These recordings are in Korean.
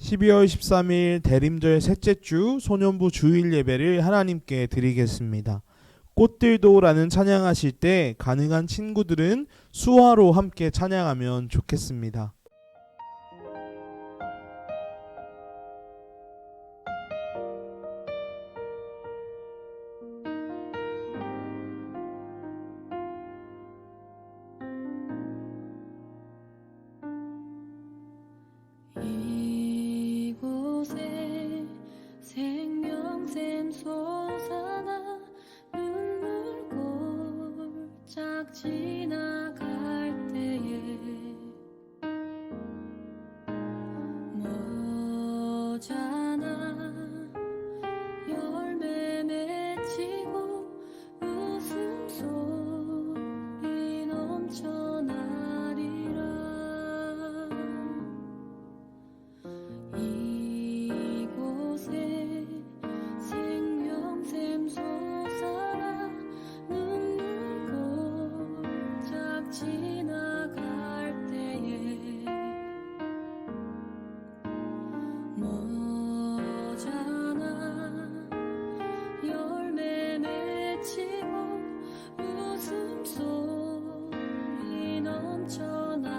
12월 13일 대림절 셋째 주 소년부 주일 예배를 하나님께 드리겠습니다. 꽃들도라는 찬양하실 때 가능한 친구들은 수화로 함께 찬양하면 좋겠습니다. 이곳에 생명샘 솟아나 눈물 골짝 지나갈 때에 머잖아 열매 맺히고 웃음소리 넘쳐나리라. 이곳에 생명샘 솟아나 눈물 골짝 지나갈 때에 머잖아 열매 맺히고 웃음소리 넘쳐나리라.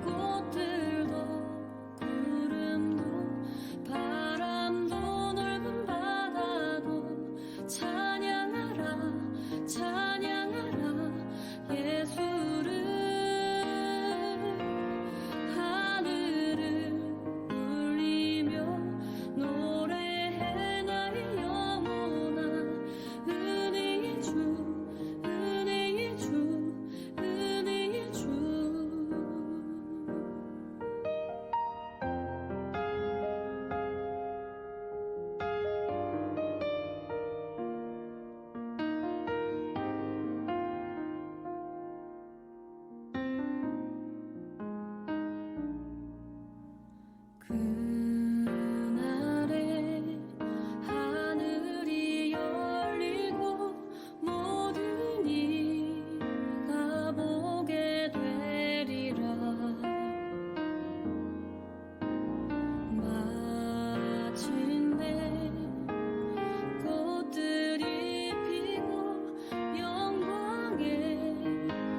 꽃들도 구름도 바람도 넓은 바다도 찬양하라 찬양하라 예수를. 하늘을 울리며 노래해 나의 영혼아. 은혜의 주 은혜의 주 은혜의 주. 그날에 하늘이 열리고 모든 이가 보게 되리라. 마침내 꽃들이 피고 영광의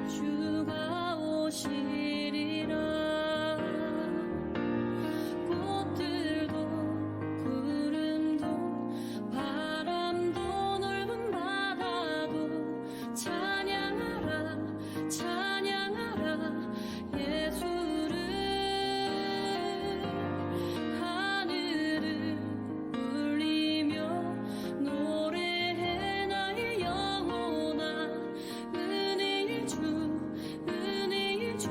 주가 오시리라. 꽃들도 구름도 바람도 넓은 바다도 찬양하라 찬양하라 예수를. 하늘을 울리며 노래해 나의 영혼아. 은혜의 주 은혜의 주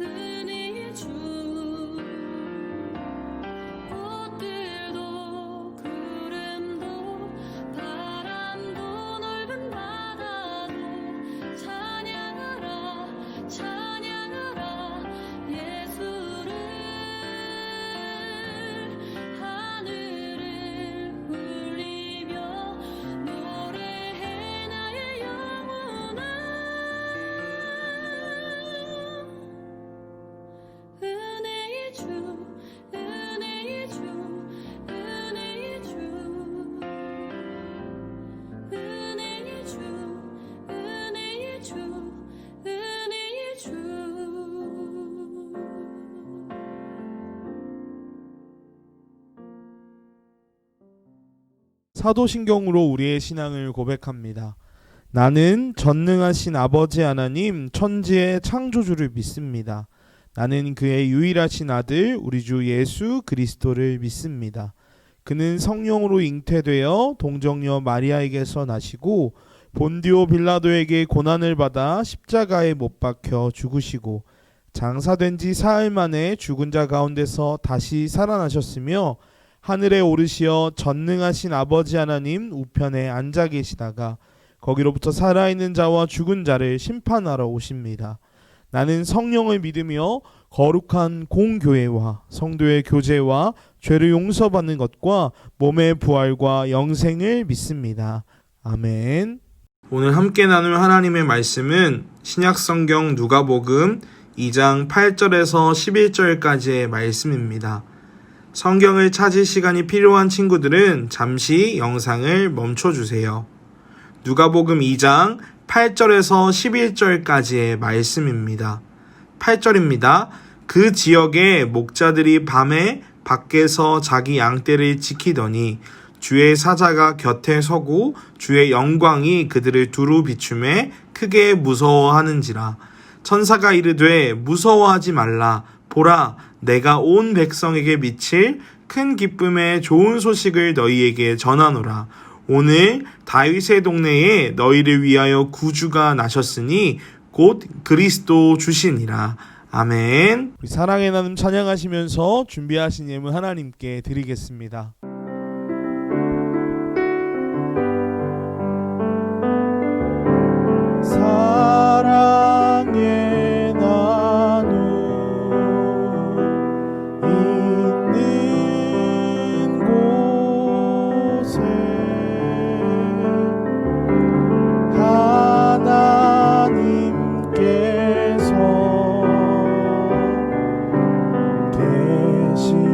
은혜의 주. 꽃들도 구름도 바람도 넓은 바다도 찬양하라 찬양하라 예수를. 하늘을 울리며 노래해 나의 영혼아. 은혜의 주 은혜의 주 은혜의 주 은혜의 주 은혜의 주 은혜의 주. 사도신경으로 우리의 신앙을 고백합니다. 나는 전능하신 아버지 하나님 천지의 창조주를 믿습니다. 나는 그의 유일하신 아들 우리 주 예수 그리스도를 믿습니다. 그는 성령으로 잉태되어 동정녀 마리아에게서 나시고 본디오 빌라도에게 고난을 받아 십자가에 못 박혀 죽으시고 장사된 지 사흘 만에 죽은 자 가운데서 다시 살아나셨으며 하늘에 오르시어 전능하신 아버지 하나님 우편에 앉아 계시다가 거기로부터 살아있는 자와 죽은 자를 심판하러 오십니다. 나는 성령을 믿으며 거룩한 공교회와 성도의 교제와 죄를 용서받는 것과 몸의 부활과 영생을 믿습니다. 아멘. 오늘 함께 나눌 하나님의 말씀은 신약성경 누가복음 2장 8절에서 11절까지의 말씀입니다. 성경을 찾을 시간이 필요한 친구들은 잠시 영상을 멈춰주세요. 누가복음 2장 8절에서 11절까지의 말씀입니다. 8절입니다. 그 지역의 목자들이 밤에 밖에서 자기 양떼를 지키더니 주의 사자가 곁에 서고 주의 영광이 그들을 두루 비추매 크게 무서워하는지라. 천사가 이르되 무서워하지 말라. 보라, 내가 온 백성에게 미칠 큰 기쁨의 좋은 소식을 너희에게 전하노라. 오늘 다윗의 동네에 너희를 위하여 구주가 나셨으니 곧 그리스도 주시니라. 아멘. 우리 사랑의 나눔 찬양하시면서 준비하신 예물 하나님께 드리겠습니다. 사랑의 나눔 있는 곳에 하나님께서 계시도다.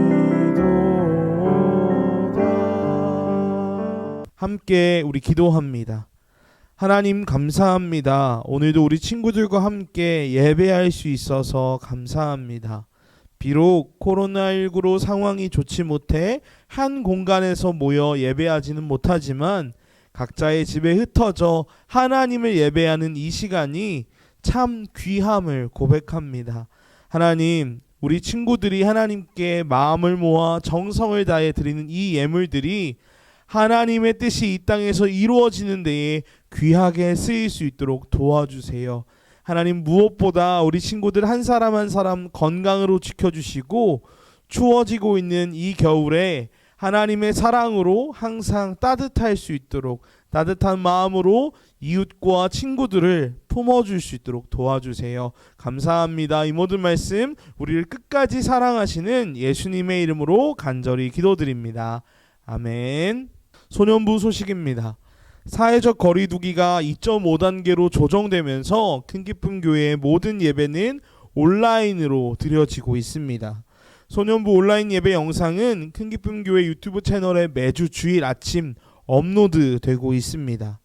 함께 우리 기도합니다. 하나님 감사합니다. 오늘도 우리 친구들과 함께 예배할 수 있어서 감사합니다. 비록 코로나19로 상황이 좋지 못해 한 공간에서 모여 예배하지는 못하지만 각자의 집에 흩어져 하나님을 예배하는 이 시간이 참 귀함을 고백합니다. 하나님, 우리 친구들이 하나님께 마음을 모아 정성을 다해 드리는 이 예물들이 하나님의 뜻이 이 땅에서 이루어지는 데에 귀하게 쓰일 수 있도록 도와주세요. 하나님, 무엇보다 우리 친구들 한 사람 한 사람 건강으로 지켜주시고 추워지고 있는 이 겨울에 하나님의 사랑으로 항상 따뜻할 수 있도록 따뜻한 마음으로 이웃과 친구들을 품어줄 수 있도록 도와주세요. 감사합니다. 이 모든 말씀 우리를 끝까지 사랑하시는 예수님의 이름으로 간절히 기도드립니다. 아멘. 소년부 소식입니다. 사회적 거리두기가 2.5단계로 조정되면서 큰기쁨 교회의 모든 예배는 온라인으로 드려지고 있습니다. 소년부 온라인 예배 영상은 큰기쁨 교회 유튜브 채널에 매주 주일 아침 업로드 되고 있습니다.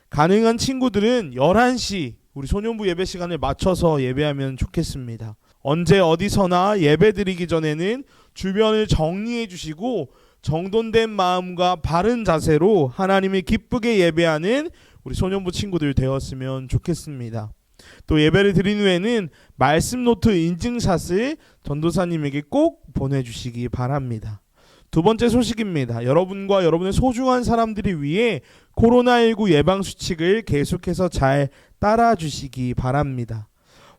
가능한 친구들은 11시 우리 소년부 예배 시간을 맞춰서 예배하면 좋겠습니다. 언제 어디서나 예배 드리기 전에는 주변을 정리해 주시고 정돈된 마음과 바른 자세로 하나님을 기쁘게 예배하는 우리 소년부 친구들 되었으면 좋겠습니다. 또 예배를 드린 후에는 말씀 노트 인증샷을 전도사님에게 꼭 보내주시기 바랍니다. 두 번째 소식입니다. 여러분과 여러분의 소중한 사람들이 위해 코로나19 예방수칙을 계속해서 잘 따라주시기 바랍니다.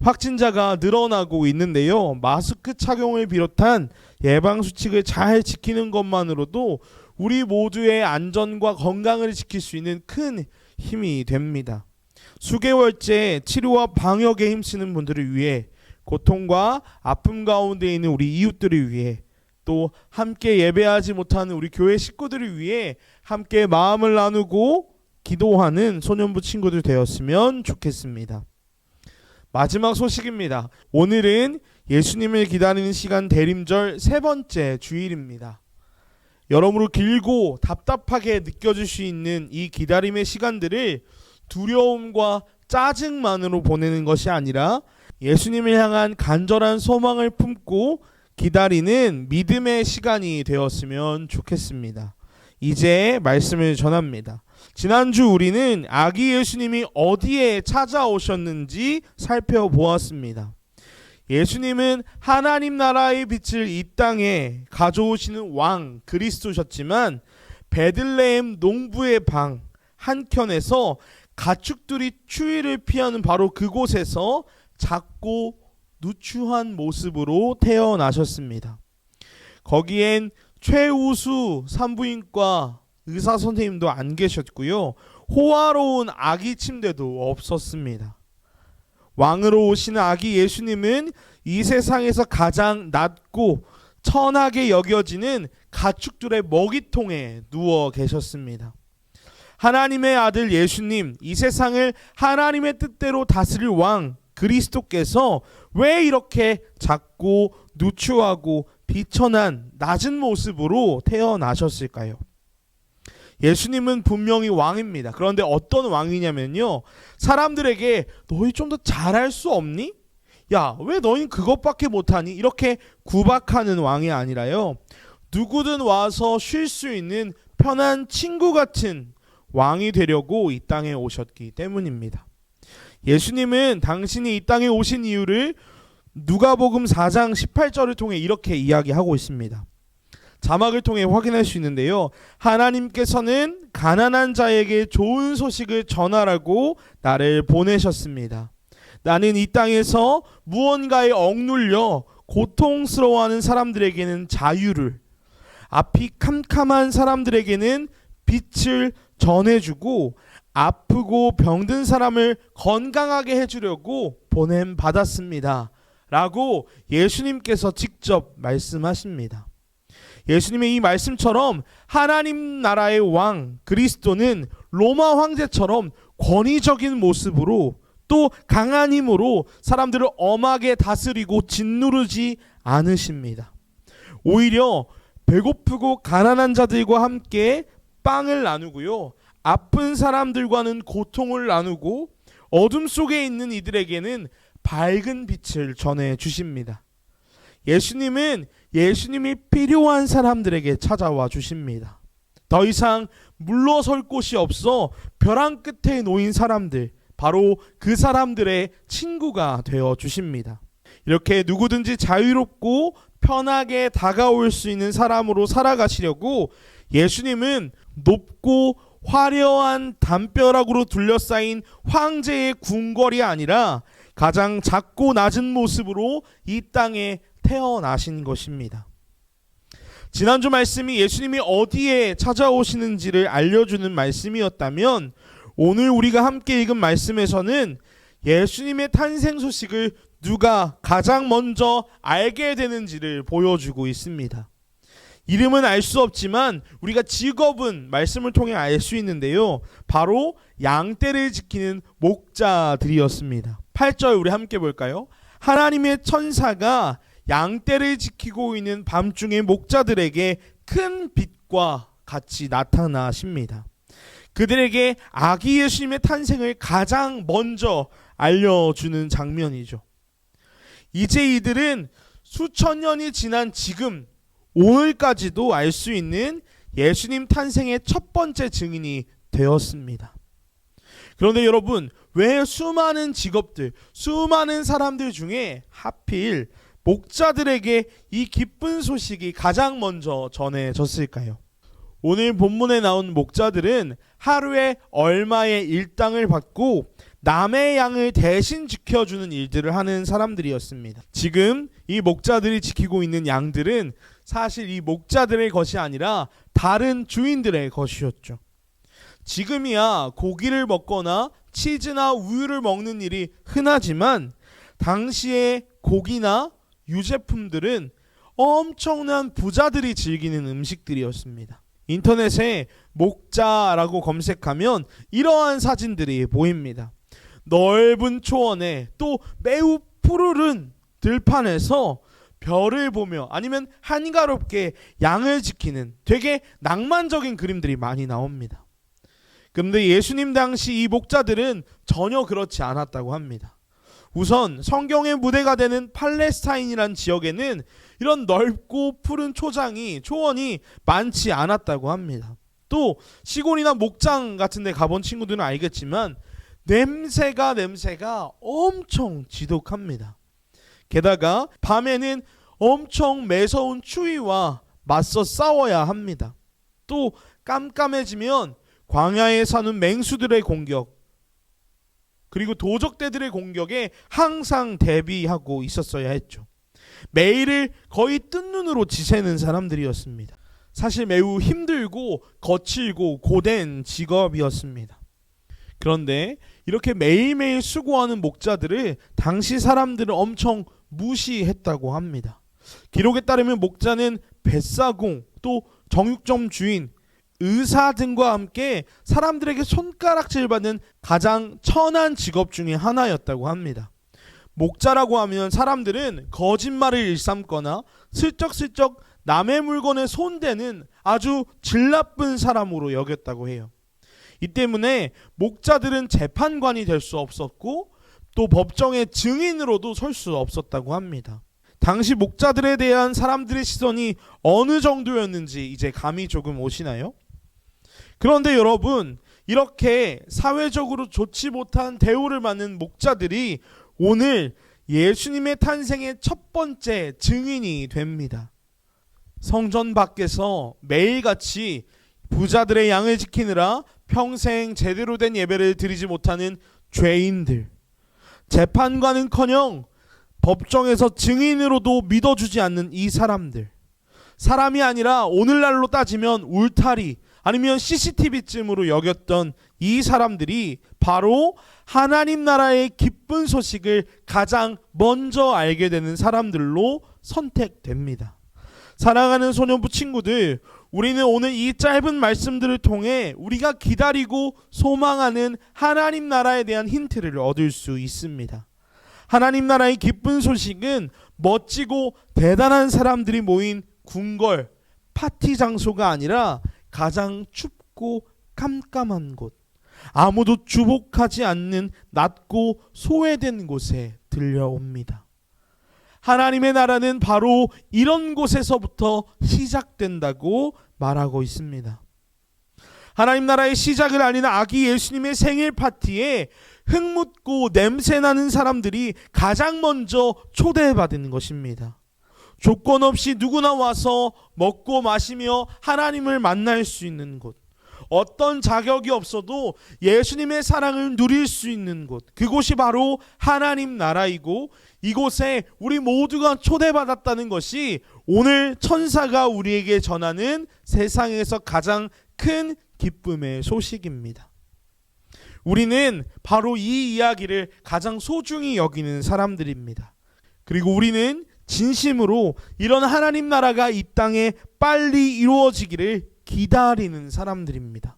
확진자가 늘어나고 있는데요. 마스크 착용을 비롯한 예방수칙을 잘 지키는 것만으로도 우리 모두의 안전과 건강을 지킬 수 있는 큰 힘이 됩니다. 수개월째 치료와 방역에 힘쓰는 분들을 위해, 고통과 아픔 가운데 있는 우리 이웃들을 위해, 또 함께 예배하지 못하는 우리 교회 식구들을 위해 함께 마음을 나누고 기도하는 소년부 친구들 되었으면 좋겠습니다. 마지막 소식입니다. 오늘은 예수님을 기다리는 시간 대림절 세 번째 주일입니다. 여러모로 길고 답답하게 느껴질 수 있는 이 기다림의 시간들을 두려움과 짜증만으로 보내는 것이 아니라 예수님을 향한 간절한 소망을 품고 기다리는 믿음의 시간이 되었으면 좋겠습니다. 이제 말씀을 전합니다. 지난주 우리는 아기 예수님이 어디에 찾아오셨는지 살펴보았습니다. 예수님은 하나님 나라의 빛을 이 땅에 가져오시는 왕 그리스도셨지만 베들레헴 농부의 방 한켠에서 가축들이 추위를 피하는 바로 그곳에서 작고 누추한 모습으로 태어나셨습니다. 거기엔 최우수 산부인과 의사 선생님도 안 계셨고요. 호화로운 아기 침대도 없었습니다. 왕으로 오시는 아기 예수님은 이 세상에서 가장 낮고 천하게 여겨지는 가축들의 먹이통에 누워 계셨습니다. 하나님의 아들 예수님, 이 세상을 하나님의 뜻대로 다스릴 왕 그리스도께서 왜 이렇게 작고 누추하고 비천한 낮은 모습으로 태어나셨을까요? 예수님은 분명히 왕입니다. 그런데 어떤 왕이냐면요, 사람들에게 너희 좀 더 잘할 수 없니? 야, 왜 너희 그것밖에 못하니? 이렇게 구박하는 왕이 아니라요, 누구든 와서 쉴 수 있는 편한 친구 같은 왕이 되려고 이 땅에 오셨기 때문입니다. 예수님은 당신이 이 땅에 오신 이유를 누가복음 4장 18절을 통해 이렇게 이야기하고 있습니다. 자막을 통해 확인할 수 있는데요, 하나님께서는 가난한 자에게 좋은 소식을 전하라고 나를 보내셨습니다. 나는 이 땅에서 무언가에 억눌려 고통스러워하는 사람들에게는 자유를, 앞이 캄캄한 사람들에게는 빛을 전해주고 아프고 병든 사람을 건강하게 해주려고 보냄받았습니다 라고 예수님께서 직접 말씀하십니다. 예수님의 이 말씀처럼 하나님 나라의 왕 그리스도는 로마 황제처럼 권위적인 모습으로 또 강한 힘으로 사람들을 엄하게 다스리고 짓누르지 않으십니다. 오히려 배고프고 가난한 자들과 함께 빵을 나누고요, 아픈 사람들과는 고통을 나누고 어둠 속에 있는 이들에게는 밝은 빛을 전해 주십니다. 예수님은 예수님이 필요한 사람들에게 찾아와 주십니다. 더 이상 물러설 곳이 없어 벼랑 끝에 놓인 사람들, 바로 그 사람들의 친구가 되어 주십니다. 이렇게 누구든지 자유롭고 편하게 다가올 수 있는 사람으로 살아가시려고 예수님은 높고 화려한 담벼락으로 둘러싸인 황제의 궁궐이 아니라 가장 작고 낮은 모습으로 이 땅에 태어나신 것입니다. 지난주 말씀이 예수님이 어디에 찾아오시는지를 알려주는 말씀이었다면, 오늘 우리가 함께 읽은 말씀에서는 예수님의 탄생 소식을 누가 가장 먼저 알게 되는지를 보여주고 있습니다. 이름은 알 수 없지만 우리가 직업은 말씀을 통해 알 수 있는데요, 바로 양떼를 지키는 목자들이었습니다. 8절 우리 함께 볼까요? 하나님의 천사가 양떼를 지키고 있는 밤중에 목자들에게 큰 빛과 같이 나타나십니다. 그들에게 아기 예수님의 탄생을 가장 먼저 알려주는 장면이죠. 이제 이들은 수천 년이 지난 지금 오늘까지도 알 수 있는 예수님 탄생의 첫 번째 증인이 되었습니다. 그런데 여러분, 왜 수많은 직업들, 수많은 사람들 중에 하필 목자들에게 이 기쁜 소식이 가장 먼저 전해졌을까요? 오늘 본문에 나온 목자들은 하루에 얼마의 일당을 받고 남의 양을 대신 지켜주는 일들을 하는 사람들이었습니다. 지금 이 목자들이 지키고 있는 양들은 사실 이 목자들의 것이 아니라 다른 주인들의 것이었죠. 지금이야 고기를 먹거나 치즈나 우유를 먹는 일이 흔하지만 당시에 고기나 유제품들은 엄청난 부자들이 즐기는 음식들이었습니다. 인터넷에 목자라고 검색하면 이러한 사진들이 보입니다. 넓은 초원에 또 매우 푸르른 들판에서 별을 보며 아니면 한가롭게 양을 지키는 되게 낭만적인 그림들이 많이 나옵니다. 그런데 예수님 당시 이 목자들은 전혀 그렇지 않았다고 합니다. 우선 성경의 무대가 되는 팔레스타인이란 지역에는 이런 넓고 푸른 초원이 많지 않았다고 합니다. 또 시골이나 목장 같은 데 가본 친구들은 알겠지만 냄새가 엄청 지독합니다. 게다가 밤에는 엄청 매서운 추위와 맞서 싸워야 합니다. 또 깜깜해지면 광야에 사는 맹수들의 공격, 그리고 도적대들의 공격에 항상 대비하고 있었어야 했죠. 매일을 거의 뜬 눈으로 지새는 사람들이었습니다. 사실 매우 힘들고 거칠고 고된 직업이었습니다. 그런데 이렇게 매일매일 수고하는 목자들을 당시 사람들은 엄청 무시했다고 합니다. 기록에 따르면 목자는 뱃사공, 또 정육점 주인, 의사 등과 함께 사람들에게 손가락질 받는 가장 천한 직업 중에 하나였다고 합니다. 목자라고 하면 사람들은 거짓말을 일삼거나 슬쩍슬쩍 남의 물건에 손대는 아주 질 나쁜 사람으로 여겼다고 해요. 이 때문에 목자들은 재판관이 될 수 없었고 또 법정의 증인으로도 설 수 없었다고 합니다. 당시 목자들에 대한 사람들의 시선이 어느 정도였는지 이제 감이 조금 오시나요? 그런데 여러분, 이렇게 사회적으로 좋지 못한 대우를 받는 목자들이 오늘 예수님의 탄생의 첫 번째 증인이 됩니다. 성전 밖에서 매일같이 부자들의 양을 지키느라 평생 제대로 된 예배를 드리지 못하는 죄인들, 재판관은커녕 법정에서 증인으로도 믿어주지 않는 이 사람들, 사람이 아니라 오늘날로 따지면 울타리 아니면 CCTV쯤으로 여겼던 이 사람들이 바로 하나님 나라의 기쁜 소식을 가장 먼저 알게 되는 사람들로 선택됩니다. 사랑하는 소년부 친구들, 우리는 오늘 이 짧은 말씀들을 통해 우리가 기다리고 소망하는 하나님 나라에 대한 힌트를 얻을 수 있습니다. 하나님 나라의 기쁜 소식은 멋지고 대단한 사람들이 모인 궁궐, 파티 장소가 아니라 가장 춥고 깜깜한 곳, 아무도 주목하지 않는 낮고 소외된 곳에 들려옵니다. 하나님의 나라는 바로 이런 곳에서부터 시작된다고 말하고 있습니다. 하나님 나라의 시작을 알리는 아기 예수님의 생일 파티에 흙묻고 냄새나는 사람들이 가장 먼저 초대받은 것입니다. 조건 없이 누구나 와서 먹고 마시며 하나님을 만날 수 있는 곳, 어떤 자격이 없어도 예수님의 사랑을 누릴 수 있는 곳, 그곳이 바로 하나님 나라이고 이곳에 우리 모두가 초대받았다는 것이 오늘 천사가 우리에게 전하는 세상에서 가장 큰 기쁨의 소식입니다. 우리는 바로 이 이야기를 가장 소중히 여기는 사람들입니다. 그리고 우리는 진심으로 이런 하나님 나라가 이 땅에 빨리 이루어지기를 기다리는 사람들입니다.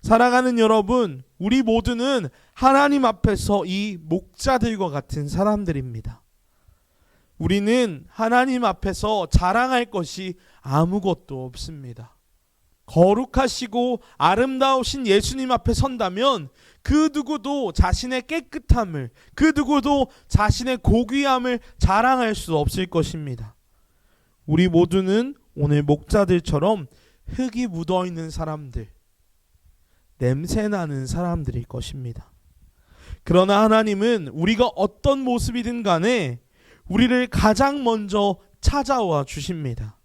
사랑하는 여러분, 우리 모두는 하나님 앞에서 이 목자들과 같은 사람들입니다. 우리는 하나님 앞에서 자랑할 것이 아무것도 없습니다. 거룩하시고 아름다우신 예수님 앞에 선다면 그 누구도 자신의 깨끗함을, 그 누구도 자신의 고귀함을 자랑할 수 없을 것입니다. 우리 모두는 오늘 목자들처럼 흙이 묻어있는 사람들, 냄새나는 사람들일 것입니다. 그러나 하나님은 우리가 어떤 모습이든 간에 우리를 가장 먼저 찾아와 주십니다.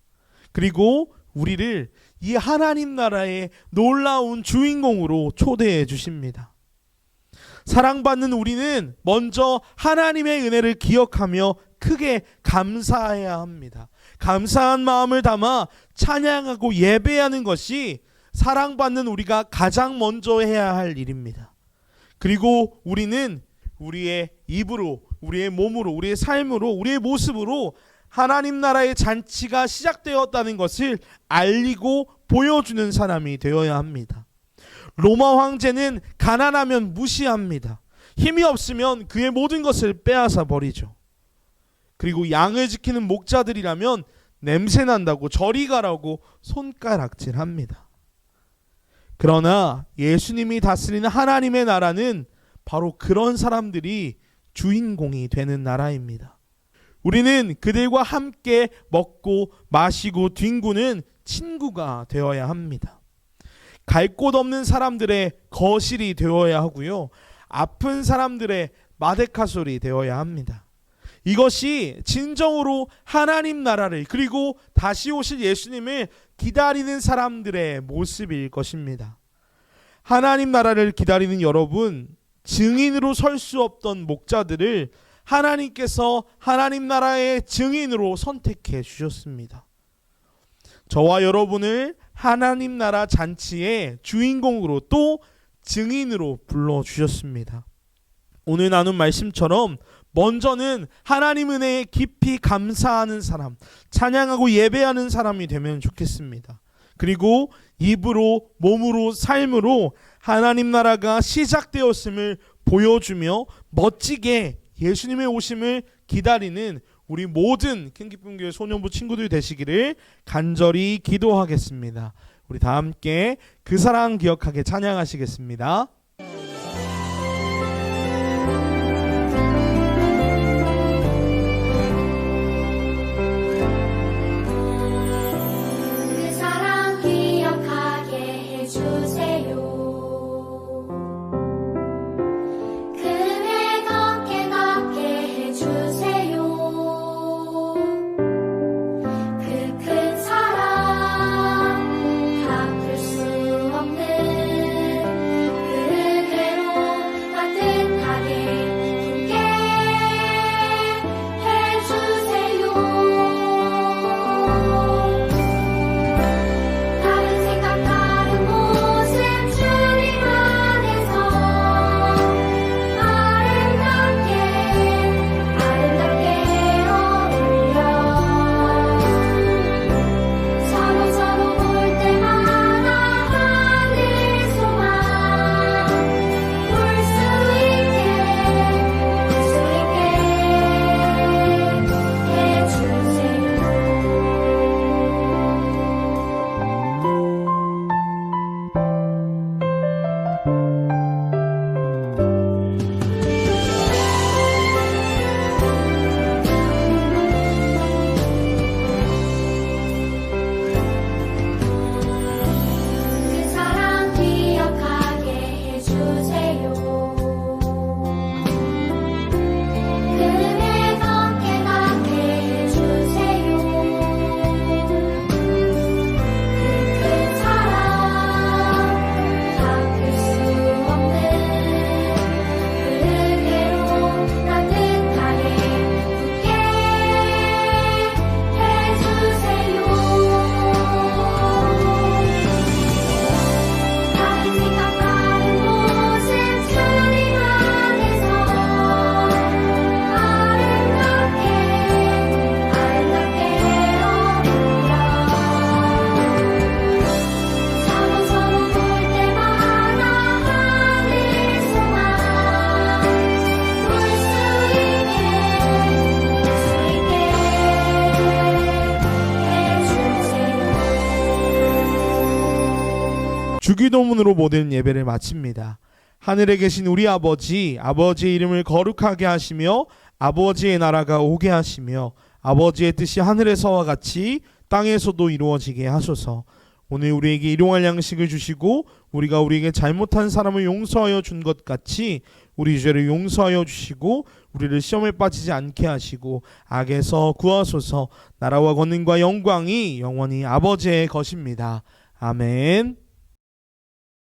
그리고 우리를 이 하나님 나라의 놀라운 주인공으로 초대해 주십니다. 사랑받는 우리는 먼저 하나님의 은혜를 기억하며 크게 감사해야 합니다. 감사한 마음을 담아 찬양하고 예배하는 것이 사랑받는 우리가 가장 먼저 해야 할 일입니다. 그리고 우리는 우리의 입으로, 우리의 몸으로, 우리의 삶으로, 우리의 모습으로 하나님 나라의 잔치가 시작되었다는 것을 알리고 보여주는 사람이 되어야 합니다. 로마 황제는 가난하면 무시합니다. 힘이 없으면 그의 모든 것을 빼앗아 버리죠. 그리고 양을 지키는 목자들이라면 냄새난다고 저리 가라고 손가락질합니다. 그러나 예수님이 다스리는 하나님의 나라는 바로 그런 사람들이 주인공이 되는 나라입니다. 우리는 그들과 함께 먹고 마시고 뒹구는 친구가 되어야 합니다. 갈 곳 없는 사람들의 거실이 되어야 하고요. 아픈 사람들의 마데카솔이 되어야 합니다. 이것이 진정으로 하나님 나라를, 그리고 다시 오실 예수님을 기다리는 사람들의 모습일 것입니다. 하나님 나라를 기다리는 여러분, 증인으로 설 수 없던 목자들을 하나님께서 하나님 나라의 증인으로 선택해 주셨습니다. 저와 여러분을 하나님 나라 잔치의 주인공으로 또 증인으로 불러주셨습니다. 오늘 나눈 말씀처럼 먼저는 하나님 은혜에 깊이 감사하는 사람, 찬양하고 예배하는 사람이 되면 좋겠습니다. 그리고 입으로, 몸으로, 삶으로 하나님 나라가 시작되었음을 보여주며 멋지게 예수님의 오심을 기다리는 우리 모든 큰기쁨교회 소년부 친구들 되시기를 간절히 기도하겠습니다. 우리 다 함께 그 사랑 기억하게 찬양하시겠습니다. 그 사랑 기억하게 해주세요. 그네 걷게 해주세요. 그 큰 사랑 갚을 수 없는 그 은혜로 따뜻하게 품게 해주세요. 다른 생각 다른 모습 주님 안에서 아름답게 어울려 서로 볼 때마다 하늘 소망 볼 수 있게 그 사랑 기억하게 해주세요. 그네 걷게 해주세요. 그 큰 사랑 갚을 수 없는 그 은혜로 따뜻하게 품게 해주세요. 다른 생각 다른 모습 주님 안에서 아름답게 어울려 서로 볼 때마다 하늘 소망 볼 수 있게 해주세요. 주기도문으로 모든 예배를 마칩니다. 하늘에 계신 우리 아버지, 아버지의 이름을 거룩하게 하시며 아버지의 나라가 오게 하시며 아버지의 뜻이 하늘에서와 같이 땅에서도 이루어지게 하소서. 오늘 우리에게 일용할 양식을 주시고 우리가 우리에게 잘못한 사람을 용서하여 준 것 같이 우리 죄를 용서하여 주시고 우리를 시험에 빠지지 않게 하시고 악에서 구하소서. 나라와 권능과 영광이 영원히 아버지의 것입니다. 아멘.